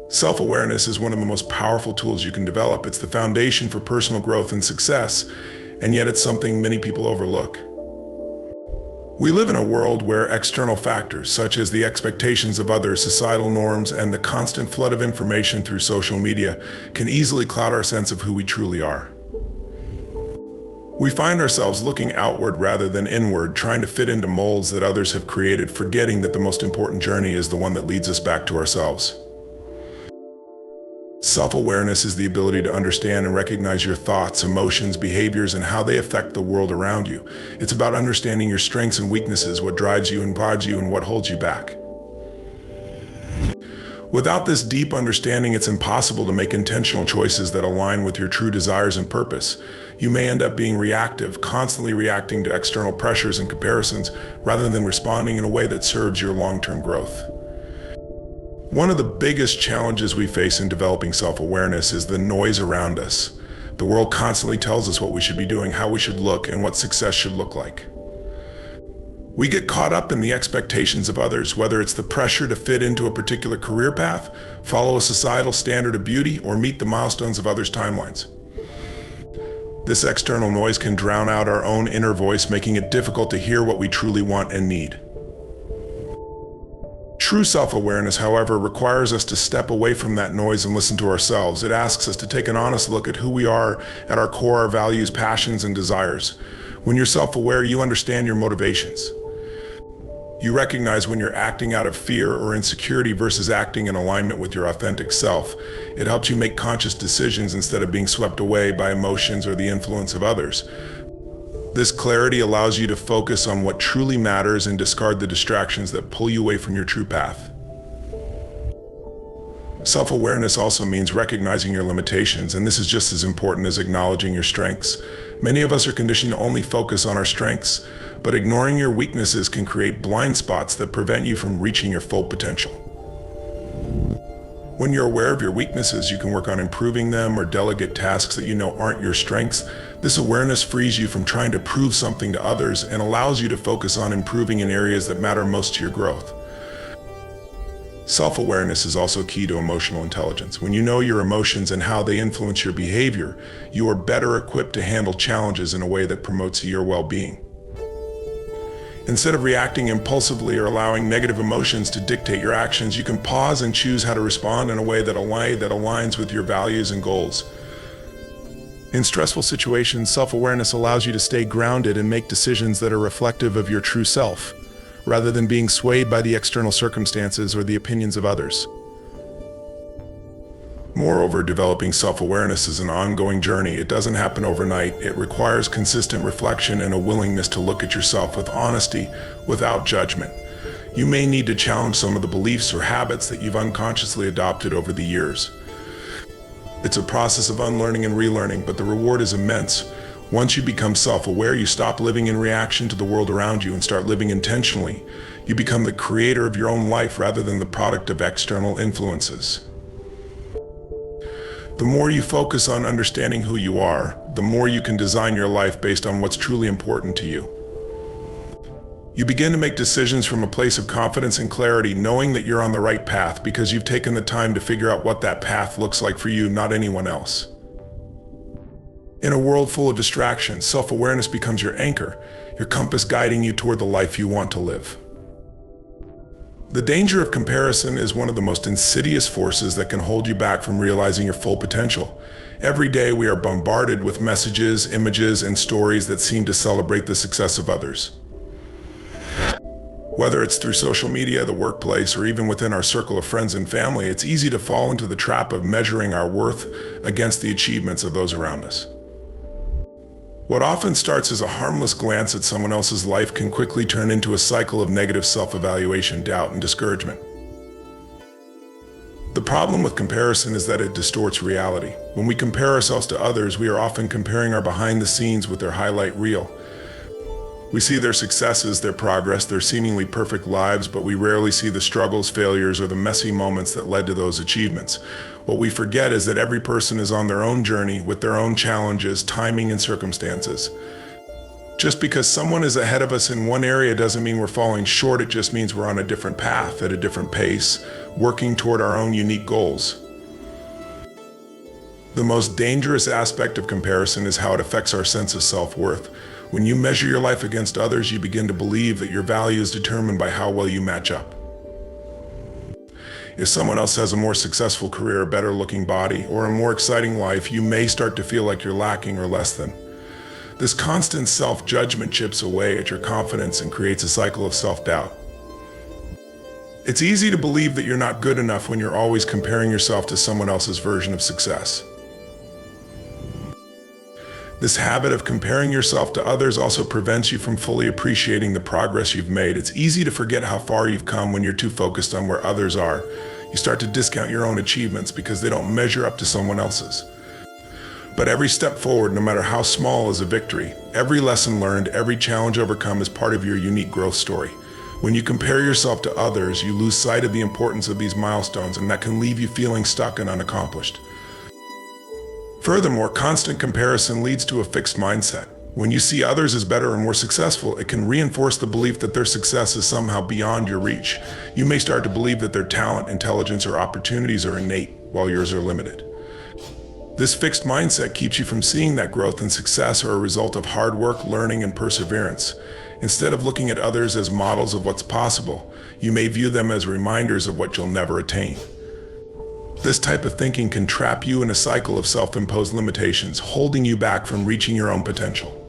Self-awareness is one of the most powerful tools you can develop. It's the foundation for personal growth and success, and yet it's something many people overlook. We live in a world where external factors, such as the expectations of others, societal norms, and the constant flood of information through social media, can easily cloud our sense of who we truly are. We find ourselves looking outward rather than inward, trying to fit into molds that others have created, forgetting that the most important journey is the one that leads us back to ourselves. Self-awareness is the ability to understand and recognize your thoughts, emotions, behaviors, and how they affect the world around you. It's about understanding your strengths and weaknesses, what drives you and guides you, and what holds you back. Without this deep understanding, it's impossible to make intentional choices that align with your true desires and purpose. You may end up being reactive, constantly reacting to external pressures and comparisons, rather than responding in a way that serves your long-term growth. One of the biggest challenges we face in developing self-awareness is the noise around us. The world constantly tells us what we should be doing, how we should look, and what success should look like. We get caught up in the expectations of others, whether it's the pressure to fit into a particular career path, follow a societal standard of beauty, or meet the milestones of others' timelines. This external noise can drown out our own inner voice, making it difficult to hear what we truly want and need. True self-awareness, however, requires us to step away from that noise and listen to ourselves. It asks us to take an honest look at who we are at our core, our values, passions, and desires. When you're self-aware, you understand your motivations. You recognize when you're acting out of fear or insecurity versus acting in alignment with your authentic self. It helps you make conscious decisions instead of being swept away by emotions or the influence of others. This clarity allows you to focus on what truly matters and discard the distractions that pull you away from your true path. Self-awareness also means recognizing your limitations, and this is just as important as acknowledging your strengths. Many of us are conditioned to only focus on our strengths, but ignoring your weaknesses can create blind spots that prevent you from reaching your full potential. When you're aware of your weaknesses, you can work on improving them or delegate tasks that you know aren't your strengths. This awareness frees you from trying to prove something to others and allows you to focus on improving in areas that matter most to your growth. Self-awareness is also key to emotional intelligence. When you know your emotions and how they influence your behavior, you are better equipped to handle challenges in a way that promotes your well-being. Instead of reacting impulsively or allowing negative emotions to dictate your actions, you can pause and choose how to respond in a way that aligns with your values and goals. In stressful situations, self-awareness allows you to stay grounded and make decisions that are reflective of your true self, rather than being swayed by the external circumstances or the opinions of others. Moreover, developing self-awareness is an ongoing journey. It doesn't happen overnight. It requires consistent reflection and a willingness to look at yourself with honesty, without judgment. You may need to challenge some of the beliefs or habits that you've unconsciously adopted over the years. It's a process of unlearning and relearning, but the reward is immense. Once you become self-aware, you stop living in reaction to the world around you and start living intentionally. You become the creator of your own life rather than the product of external influences. The more you focus on understanding who you are, the more you can design your life based on what's truly important to you. You begin to make decisions from a place of confidence and clarity, knowing that you're on the right path because you've taken the time to figure out what that path looks like for you, not anyone else. In a world full of distractions, self-awareness becomes your anchor, your compass guiding you toward the life you want to live. The danger of comparison is one of the most insidious forces that can hold you back from realizing your full potential. Every day we are bombarded with messages, images, and stories that seem to celebrate the success of others. Whether it's through social media, the workplace, or even within our circle of friends and family, it's easy to fall into the trap of measuring our worth against the achievements of those around us. What often starts as a harmless glance at someone else's life can quickly turn into a cycle of negative self-evaluation, doubt, and discouragement. The problem with comparison is that it distorts reality. When we compare ourselves to others, we are often comparing our behind the scenes with their highlight reel. We see their successes, their progress, their seemingly perfect lives, but we rarely see the struggles, failures, or the messy moments that led to those achievements. What we forget is that every person is on their own journey with their own challenges, timing, and circumstances. Just because someone is ahead of us in one area doesn't mean we're falling short. It just means we're on a different path at a different pace, working toward our own unique goals. The most dangerous aspect of comparison is how it affects our sense of self-worth. When you measure your life against others, you begin to believe that your value is determined by how well you match up. If someone else has a more successful career, a better looking body, or a more exciting life, you may start to feel like you're lacking or less than. This constant self-judgment chips away at your confidence and creates a cycle of self-doubt. It's easy to believe that you're not good enough when you're always comparing yourself to someone else's version of success. This habit of comparing yourself to others also prevents you from fully appreciating the progress you've made. It's easy to forget how far you've come when you're too focused on where others are. You start to discount your own achievements because they don't measure up to someone else's. But every step forward, no matter how small, is a victory. Every lesson learned, every challenge overcome is part of your unique growth story. When you compare yourself to others, you lose sight of the importance of these milestones, and that can leave you feeling stuck and unaccomplished. Furthermore, constant comparison leads to a fixed mindset. When you see others as better or more successful, it can reinforce the belief that their success is somehow beyond your reach. You may start to believe that their talent, intelligence, or opportunities are innate, while yours are limited. This fixed mindset keeps you from seeing that growth and success are a result of hard work, learning, and perseverance. Instead of looking at others as models of what's possible, you may view them as reminders of what you'll never attain. This type of thinking can trap you in a cycle of self-imposed limitations, holding you back from reaching your own potential.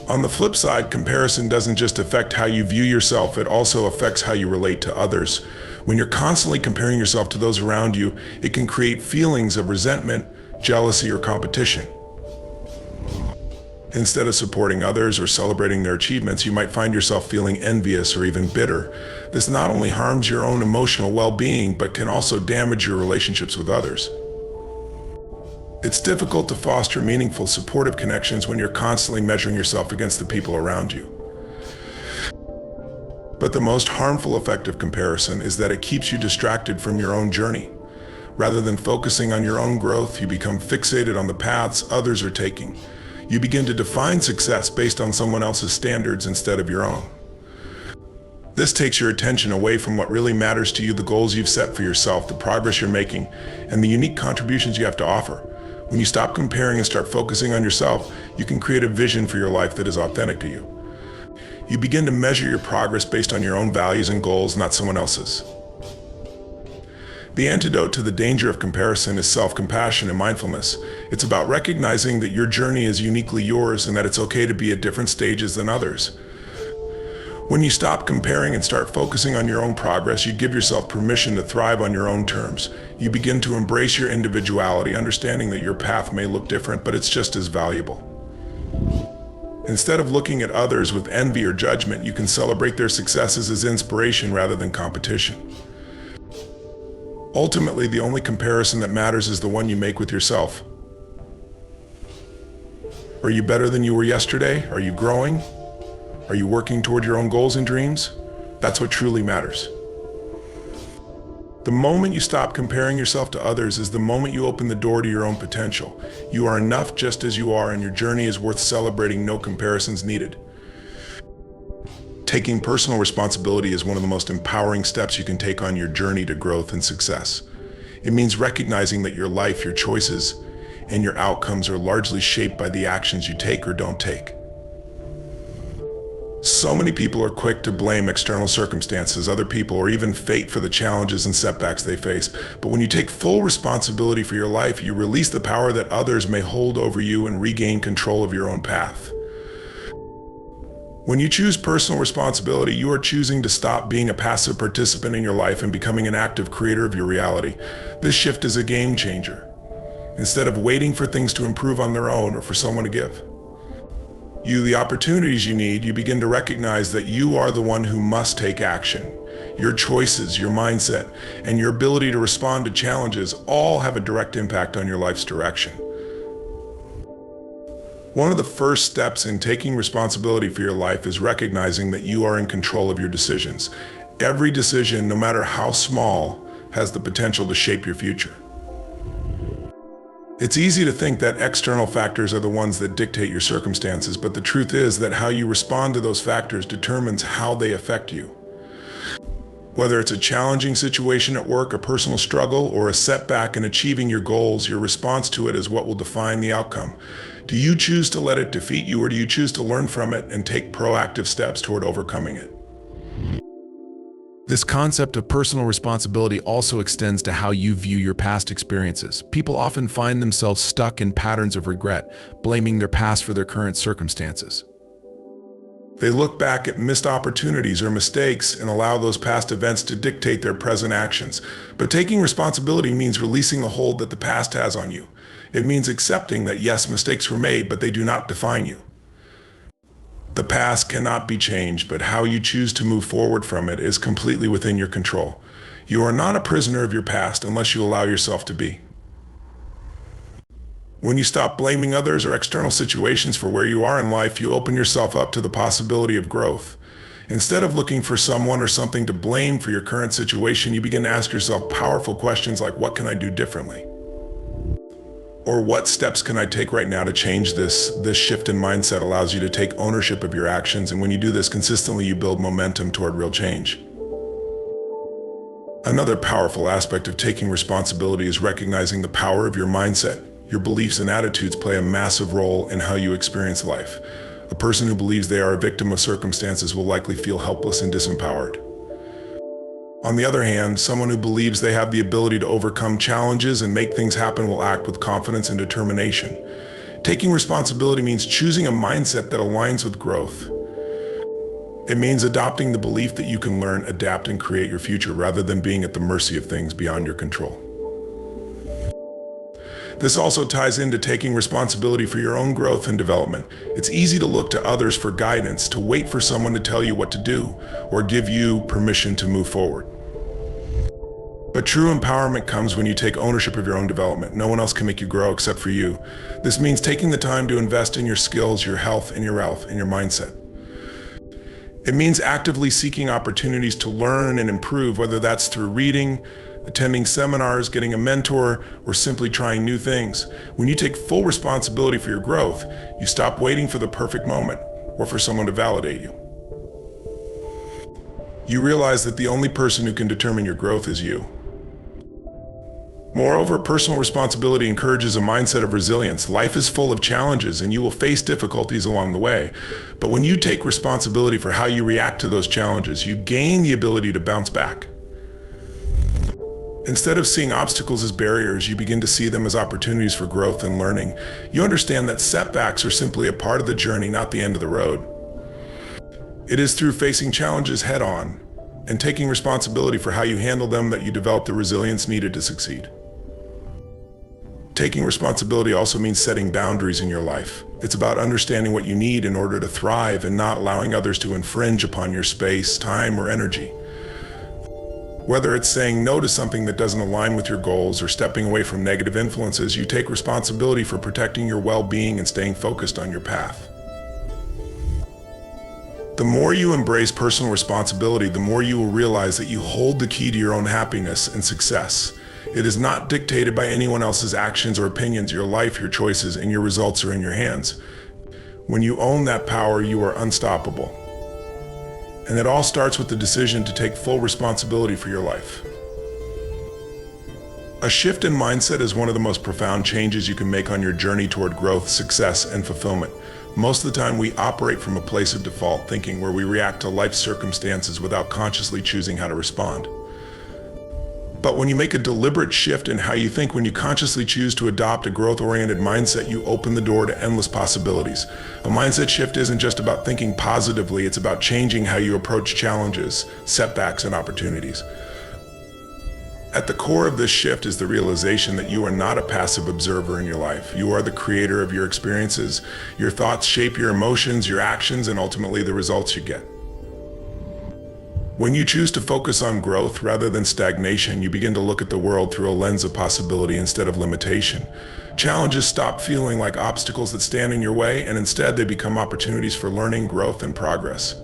On the flip side, comparison doesn't just affect how you view yourself, it also affects how you relate to others. When you're constantly comparing yourself to those around you, it can create feelings of resentment, jealousy, or competition. Instead of supporting others or celebrating their achievements, you might find yourself feeling envious or even bitter. This not only harms your own emotional well-being, but can also damage your relationships with others. It's difficult to foster meaningful, supportive connections when you're constantly measuring yourself against the people around you. But the most harmful effect of comparison is that it keeps you distracted from your own journey. Rather than focusing on your own growth, you become fixated on the paths others are taking. You begin to define success based on someone else's standards instead of your own. This takes your attention away from what really matters to you, the goals you've set for yourself, the progress you're making, and the unique contributions you have to offer. When you stop comparing and start focusing on yourself, you can create a vision for your life that is authentic to you. You begin to measure your progress based on your own values and goals, not someone else's. The antidote to the danger of comparison is self-compassion and mindfulness. It's about recognizing that your journey is uniquely yours and that it's okay to be at different stages than others. When you stop comparing and start focusing on your own progress, you give yourself permission to thrive on your own terms. You begin to embrace your individuality, understanding that your path may look different, but it's just as valuable. Instead of looking at others with envy or judgment, you can celebrate their successes as inspiration rather than competition. Ultimately, the only comparison that matters is the one you make with yourself. Are you better than you were yesterday? Are you growing? Are you working toward your own goals and dreams? That's what truly matters. The moment you stop comparing yourself to others is the moment you open the door to your own potential. You are enough just as you are, and your journey is worth celebrating. No comparisons needed. Taking personal responsibility is one of the most empowering steps you can take on your journey to growth and success. It means recognizing that your life, your choices, and your outcomes are largely shaped by the actions you take or don't take. So many people are quick to blame external circumstances, other people, or even fate for the challenges and setbacks they face. But when you take full responsibility for your life, you release the power that others may hold over you and regain control of your own path. When you choose personal responsibility, you are choosing to stop being a passive participant in your life and becoming an active creator of your reality. This shift is a game changer. Instead of waiting for things to improve on their own or for someone to give you the opportunities you need, you begin to recognize that you are the one who must take action. Your choices, your mindset, and your ability to respond to challenges all have a direct impact on your life's direction. One of the first steps in taking responsibility for your life is recognizing that you are in control of your decisions. Every decision, no matter how small, has the potential to shape your future. It's easy to think that external factors are the ones that dictate your circumstances, but the truth is that how you respond to those factors determines how they affect you. Whether it's a challenging situation at work, a personal struggle, or a setback in achieving your goals, your response to it is what will define the outcome. Do you choose to let it defeat you, or do you choose to learn from it and take proactive steps toward overcoming it? This concept of personal responsibility also extends to how you view your past experiences. People often find themselves stuck in patterns of regret, blaming their past for their current circumstances. They look back at missed opportunities or mistakes and allow those past events to dictate their present actions. But taking responsibility means releasing the hold that the past has on you. It means accepting that yes, mistakes were made, but they do not define you. The past cannot be changed, but how you choose to move forward from it is completely within your control. You are not a prisoner of your past unless you allow yourself to be. When you stop blaming others or external situations for where you are in life, you open yourself up to the possibility of growth. Instead of looking for someone or something to blame for your current situation, you begin to ask yourself powerful questions like, what can I do differently? Or what steps can I take right now to change this? This shift in mindset allows you to take ownership of your actions, and when you do this consistently, you build momentum toward real change. Another powerful aspect of taking responsibility is recognizing the power of your mindset. Your beliefs and attitudes play a massive role in how you experience life. A person who believes they are a victim of circumstances will likely feel helpless and disempowered. On the other hand, someone who believes they have the ability to overcome challenges and make things happen will act with confidence and determination. Taking responsibility means choosing a mindset that aligns with growth. It means adopting the belief that you can learn, adapt, and create your future rather than being at the mercy of things beyond your control. This also ties into taking responsibility for your own growth and development. It's easy to look to others for guidance, to wait for someone to tell you what to do, or give you permission to move forward. But true empowerment comes when you take ownership of your own development. No one else can make you grow except for you. This means taking the time to invest in your skills, your health, and your mindset. It means actively seeking opportunities to learn and improve, whether that's through reading, attending seminars, getting a mentor, or simply trying new things. When you take full responsibility for your growth, you stop waiting for the perfect moment or for someone to validate you. You realize that the only person who can determine your growth is you. Moreover, personal responsibility encourages a mindset of resilience. Life is full of challenges and you will face difficulties along the way. But when you take responsibility for how you react to those challenges, you gain the ability to bounce back. Instead of seeing obstacles as barriers, you begin to see them as opportunities for growth and learning. You understand that setbacks are simply a part of the journey, not the end of the road. It is through facing challenges head-on and taking responsibility for how you handle them that you develop the resilience needed to succeed. Taking responsibility also means setting boundaries in your life. It's about understanding what you need in order to thrive and not allowing others to infringe upon your space, time, or energy. Whether it's saying no to something that doesn't align with your goals or stepping away from negative influences, you take responsibility for protecting your well-being and staying focused on your path. The more you embrace personal responsibility, the more you will realize that you hold the key to your own happiness and success. It is not dictated by anyone else's actions or opinions. Your life, your choices, and your results are in your hands. When you own that power, you are unstoppable. And it all starts with the decision to take full responsibility for your life. A shift in mindset is one of the most profound changes you can make on your journey toward growth, success, and fulfillment. Most of the time, we operate from a place of default thinking where we react to life circumstances without consciously choosing how to respond. But when you make a deliberate shift in how you think, when you consciously choose to adopt a growth-oriented mindset, you open the door to endless possibilities. A mindset shift isn't just about thinking positively, it's about changing how you approach challenges, setbacks, and opportunities. At the core of this shift is the realization that you are not a passive observer in your life. You are the creator of your experiences. Your thoughts shape your emotions, your actions, and ultimately the results you get. When you choose to focus on growth rather than stagnation, you begin to look at the world through a lens of possibility instead of limitation. Challenges stop feeling like obstacles that stand in your way, and instead they become opportunities for learning, growth, and progress.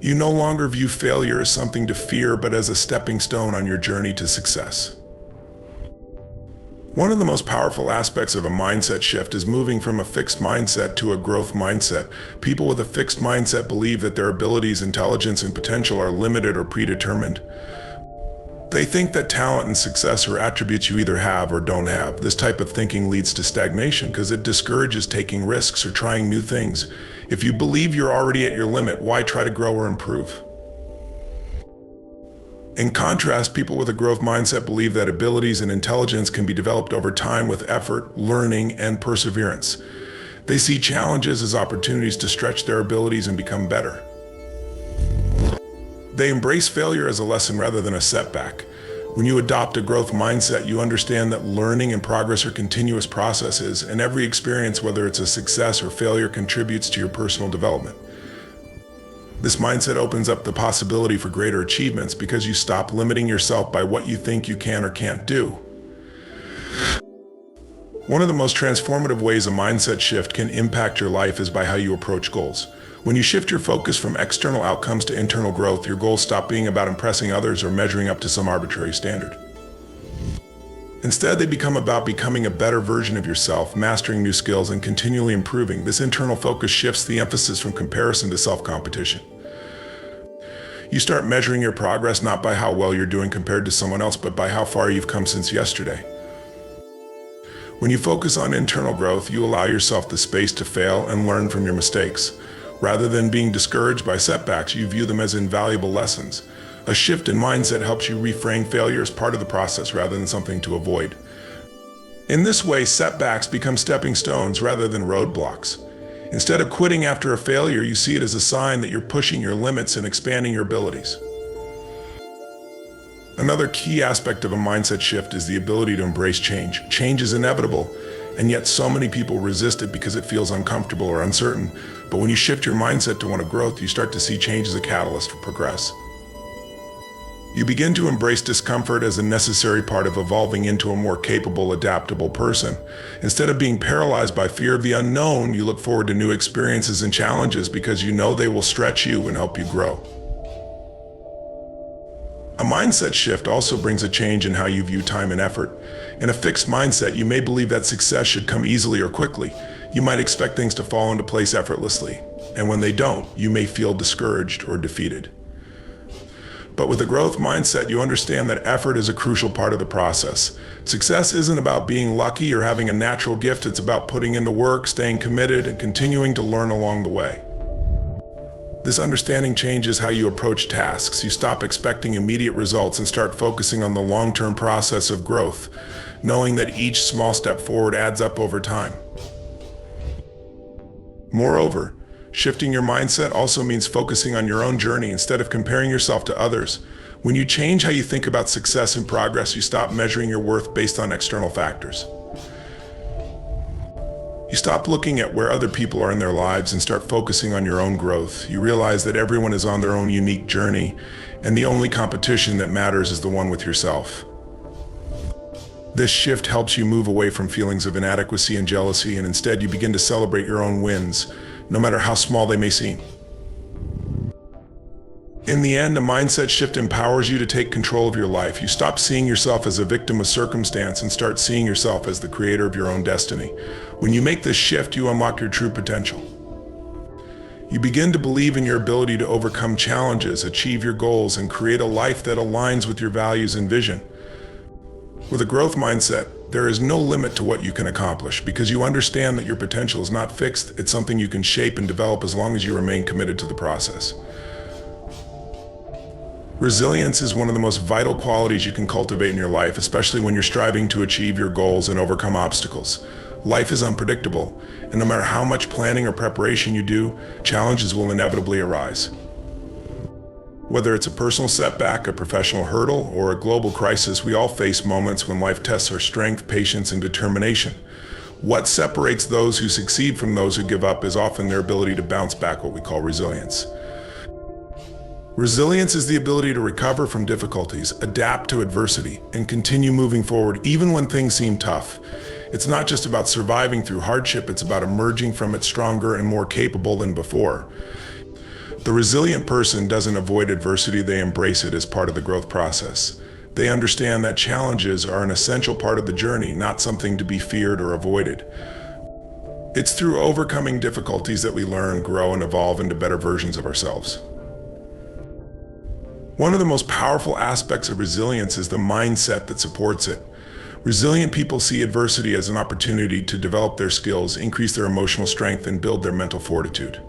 You no longer view failure as something to fear, but as a stepping stone on your journey to success. One of the most powerful aspects of a mindset shift is moving from a fixed mindset to a growth mindset. People with a fixed mindset believe that their abilities, intelligence, and potential are limited or predetermined. They think that talent and success are attributes you either have or don't have. This type of thinking leads to stagnation because it discourages taking risks or trying new things. If you believe you're already at your limit, why try to grow or improve? In contrast, people with a growth mindset believe that abilities and intelligence can be developed over time with effort, learning, and perseverance. They see challenges as opportunities to stretch their abilities and become better. They embrace failure as a lesson rather than a setback. When you adopt a growth mindset, you understand that learning and progress are continuous processes, and every experience, whether it's a success or failure, contributes to your personal development. This mindset opens up the possibility for greater achievements because you stop limiting yourself by what you think you can or can't do. One of the most transformative ways a mindset shift can impact your life is by how you approach goals. When you shift your focus from external outcomes to internal growth, your goals stop being about impressing others or measuring up to some arbitrary standard. Instead, they become about becoming a better version of yourself, mastering new skills, and continually improving. This internal focus shifts the emphasis from comparison to self-competition. You start measuring your progress not by how well you're doing compared to someone else, but by how far you've come since yesterday. When you focus on internal growth, you allow yourself the space to fail and learn from your mistakes. Rather than being discouraged by setbacks, you view them as invaluable lessons. A shift in mindset helps you reframe failure as part of the process rather than something to avoid. In this way, setbacks become stepping stones rather than roadblocks. Instead of quitting after a failure, you see it as a sign that you're pushing your limits and expanding your abilities. Another key aspect of a mindset shift is the ability to embrace change. Change is inevitable, and yet so many people resist it because it feels uncomfortable or uncertain. But when you shift your mindset to one of growth, you start to see change as a catalyst for progress. You begin to embrace discomfort as a necessary part of evolving into a more capable, adaptable person. Instead of being paralyzed by fear of the unknown, you look forward to new experiences and challenges because you know they will stretch you and help you grow. A mindset shift also brings a change in how you view time and effort. In a fixed mindset, you may believe that success should come easily or quickly. You might expect things to fall into place effortlessly, and when they don't, you may feel discouraged or defeated. But with a growth mindset, you understand that effort is a crucial part of the process. Success isn't about being lucky or having a natural gift. It's about putting in the work, staying committed, and continuing to learn along the way. This understanding changes how you approach tasks. You stop expecting immediate results and start focusing on the long-term process of growth, knowing that each small step forward adds up over time. Moreover, shifting your mindset also means focusing on your own journey instead of comparing yourself to others. When you change how you think about success and progress, you stop measuring your worth based on external factors. You stop looking at where other people are in their lives and start focusing on your own growth. You realize that everyone is on their own unique journey, and the only competition that matters is the one with yourself. This shift helps you move away from feelings of inadequacy and jealousy, and instead you begin to celebrate your own wins, no matter how small they may seem. In the end, a mindset shift empowers you to take control of your life. You stop seeing yourself as a victim of circumstance and start seeing yourself as the creator of your own destiny. When you make this shift, you unlock your true potential. You begin to believe in your ability to overcome challenges, achieve your goals, and create a life that aligns with your values and vision. With a growth mindset, there is no limit to what you can accomplish because you understand that your potential is not fixed. It's something you can shape and develop as long as you remain committed to the process. Resilience is one of the most vital qualities you can cultivate in your life, especially when you're striving to achieve your goals and overcome obstacles. Life is unpredictable, and no matter how much planning or preparation you do, challenges will inevitably arise. Whether it's a personal setback, a professional hurdle, or a global crisis, we all face moments when life tests our strength, patience, and determination. What separates those who succeed from those who give up is often their ability to bounce back, what we call resilience. Resilience is the ability to recover from difficulties, adapt to adversity, and continue moving forward even when things seem tough. It's not just about surviving through hardship, it's about emerging from it stronger and more capable than before. The resilient person doesn't avoid adversity, they embrace it as part of the growth process. They understand that challenges are an essential part of the journey, not something to be feared or avoided. It's through overcoming difficulties that we learn, grow, and evolve into better versions of ourselves. One of the most powerful aspects of resilience is the mindset that supports it. Resilient people see adversity as an opportunity to develop their skills, increase their emotional strength, and build their mental fortitude.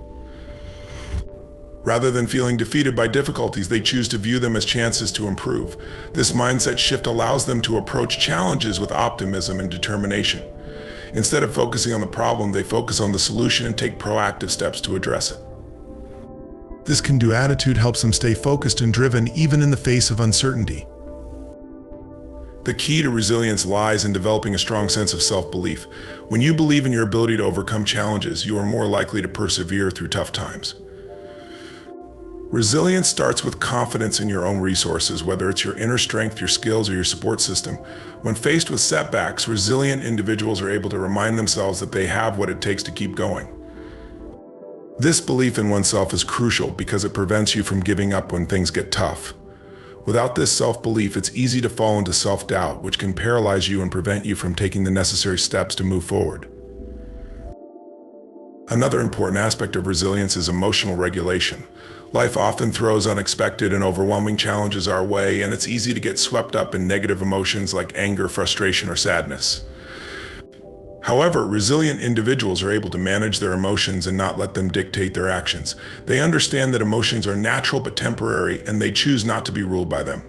Rather than feeling defeated by difficulties, they choose to view them as chances to improve. This mindset shift allows them to approach challenges with optimism and determination. Instead of focusing on the problem, they focus on the solution and take proactive steps to address it. This can-do attitude helps them stay focused and driven even in the face of uncertainty. The key to resilience lies in developing a strong sense of self-belief. When you believe in your ability to overcome challenges, you are more likely to persevere through tough times. Resilience starts with confidence in your own resources, whether it's your inner strength, your skills, or your support system. When faced with setbacks, resilient individuals are able to remind themselves that they have what it takes to keep going. This belief in oneself is crucial because it prevents you from giving up when things get tough. Without this self-belief, it's easy to fall into self-doubt, which can paralyze you and prevent you from taking the necessary steps to move forward. Another important aspect of resilience is emotional regulation. Life often throws unexpected and overwhelming challenges our way, and it's easy to get swept up in negative emotions like anger, frustration, or sadness. However, resilient individuals are able to manage their emotions and not let them dictate their actions. They understand that emotions are natural but temporary, and they choose not to be ruled by them.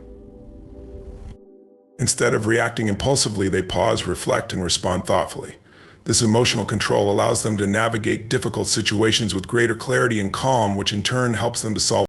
Instead of reacting impulsively, they pause, reflect, and respond thoughtfully. This emotional control allows them to navigate difficult situations with greater clarity and calm, which in turn helps them to solve